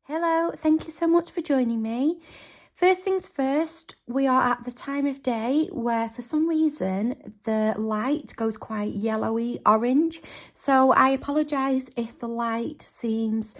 Hello, thank you so much for joining me. First things first, we are at the time of day where for some reason the light goes quite yellowy orange. So I apologise if the light seems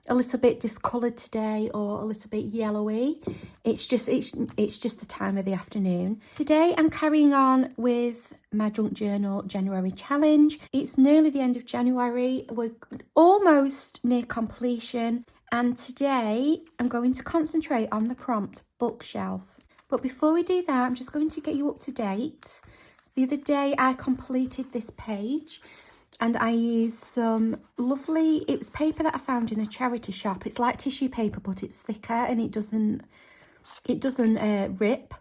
a little bit discoloured today or a little bit yellowy. It's just the time of the afternoon. Today I'm carrying on with my Junk Journal January challenge. It's nearly the end of January. We're almost near completion. And today I'm going to concentrate on the prompt bookshelf. But before we do that, I'm just going to get you up to date. The other day I completed this page and I used some lovely, it was paper that I found in a charity shop. It's like tissue paper, but it's thicker and it doesn't rip.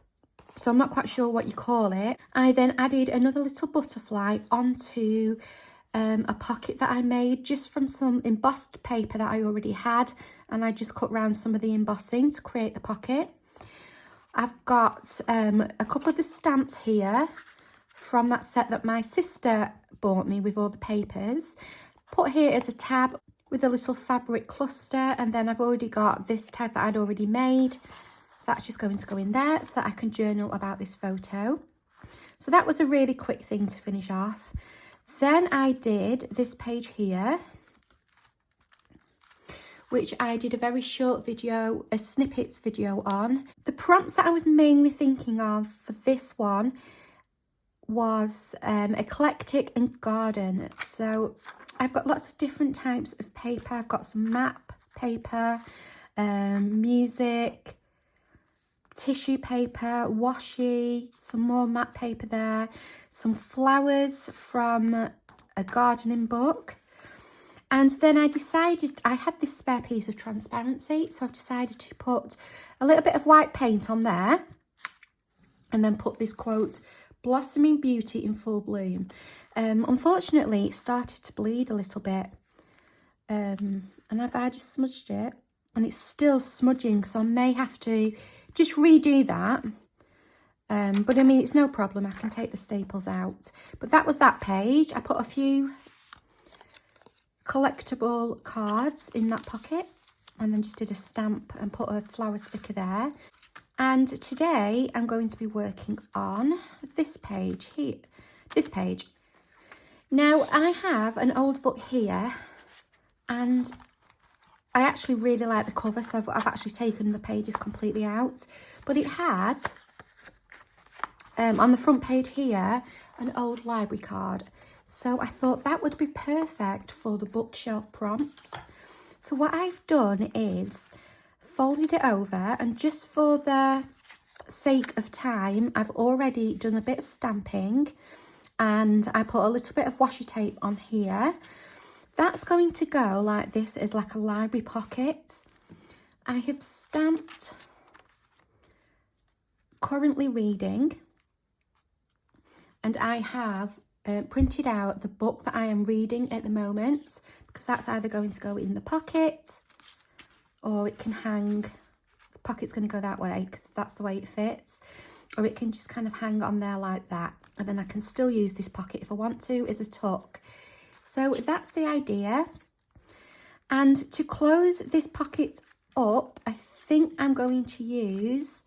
So I'm not quite sure what you call it. I then added another little butterfly onto a pocket that I made just from some embossed paper that I already had, and I just cut round some of the embossing to create the pocket. I've got a couple of the stamps here from that set that my sister bought me with all the papers. Put here as a tab with a little fabric cluster, and then I've already got this tag that I'd already made. That's just going to go in there so that I can journal about this photo. So that was a really quick thing to finish off. Then I did this page here, which I did a very short video, a snippets video on. The prompts that I was mainly thinking of for this one was eclectic and garden. So I've got lots of different types of paper. I've got some map paper, music, tissue paper, washi, some more matte paper there, some flowers from a gardening book. And then I decided, I had this spare piece of transparency, so I've decided to put a little bit of white paint on there and then put this quote, "Blossoming beauty in full bloom." Unfortunately, it started to bleed a little bit, and I just smudged it and it's still smudging, so I may have to just redo that. But I mean, it's no problem. I can take the staples out. But that was that page. I put a few collectible cards in that pocket and then just did a stamp and put a flower sticker there. And today I'm going to be working on this page here. This page. Now I have an old book here and I actually really like the cover, so I've actually taken the pages completely out. But it had, on the front page here, an old library card. So I thought that would be perfect for the bookshelf prompt. So what I've done is folded it over, and just for the sake of time, I've already done a bit of stamping and I put a little bit of washi tape on here. That's going to go like this, as like a library pocket. I have stamped currently reading, and I have printed out the book that I am reading at the moment, because that's either going to go in the pocket or it can hang, the pocket's going to go that way because that's the way it fits, or it can just kind of hang on there like that, and then I can still use this pocket if I want to as a tuck. So that's the idea. And to close this pocket up, I think I'm going to use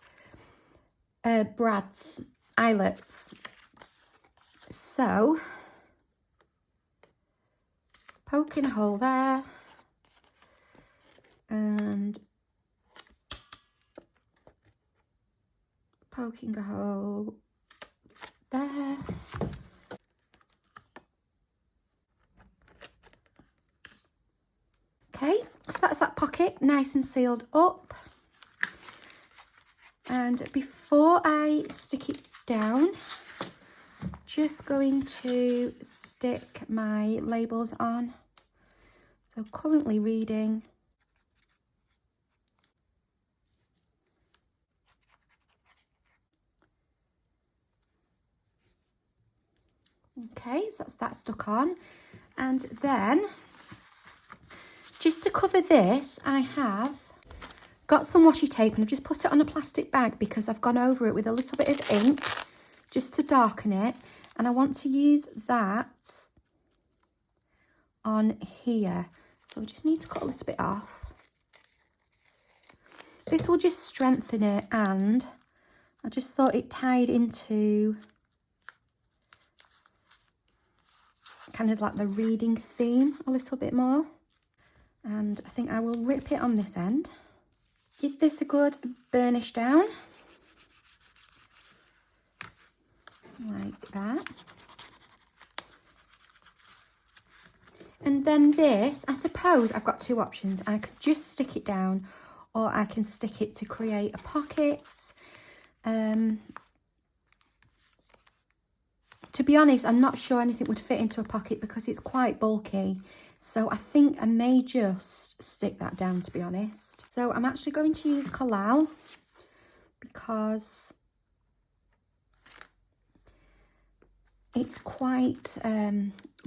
Brad's eyelets. So, poking a hole there and poking a hole there. Okay, so that's that pocket, nice and sealed up. And before I stick it down, just going to stick my labels on. So currently reading. Okay, so that's that stuck on. And then, just to cover this, I have got some washi tape and I've just put it on a plastic bag because I've gone over it with a little bit of ink just to darken it. And I want to use that on here. So I just need to cut a little bit off. This will just strengthen it, and I just thought it tied into kind of like the reading theme a little bit more. And I think I will rip it on this end. Give this a good burnish down. Like that. And then this, I suppose I've got two options. I could just stick it down, or I can stick it to create a pocket. To be honest, I'm not sure anything would fit into a pocket because it's quite bulky. So I think I may just stick that down, to be honest. So I'm actually going to use Collall because it's quite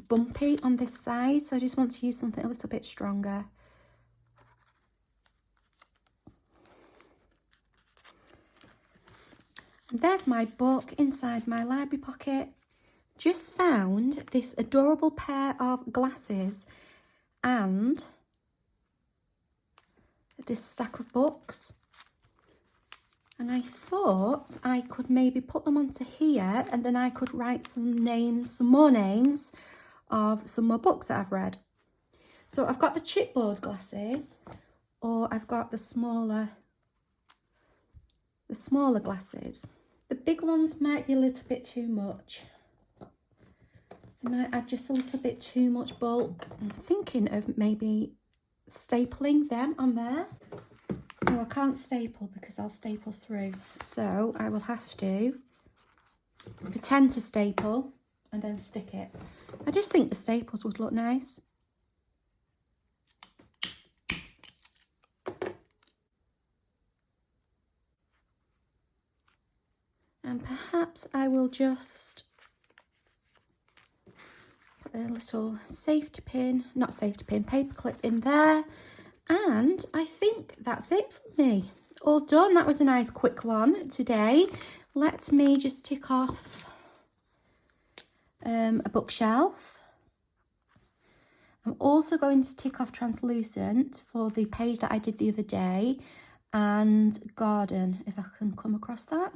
bumpy on this side. So I just want to use something a little bit stronger. And there's my book inside my library pocket. Just found this adorable pair of glasses and this stack of books. And I thought I could maybe put them onto here, and then I could write some more names of some more books that I've read. So I've got the chipboard glasses, or I've got the smaller glasses. The big ones might be a little bit too much. I might add just a little bit too much bulk. I'm thinking of maybe stapling them on there. No, I can't staple because I'll staple through. So I will have to pretend to staple and then stick it. I just think the staples would look nice. And perhaps I will just put a little paper clip in there. And I think that's it for me. All done. That was a nice quick one today. Let me just tick off a bookshelf. I'm also going to tick off translucent for the page that I did the other day, and garden, if I can come across that.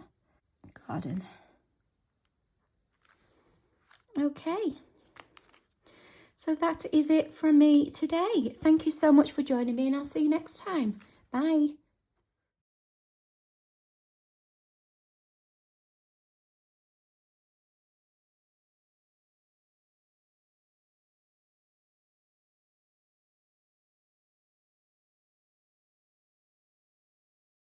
Garden. Okay. So that is it from me today. Thank you so much for joining me, and I'll see you next time. Bye.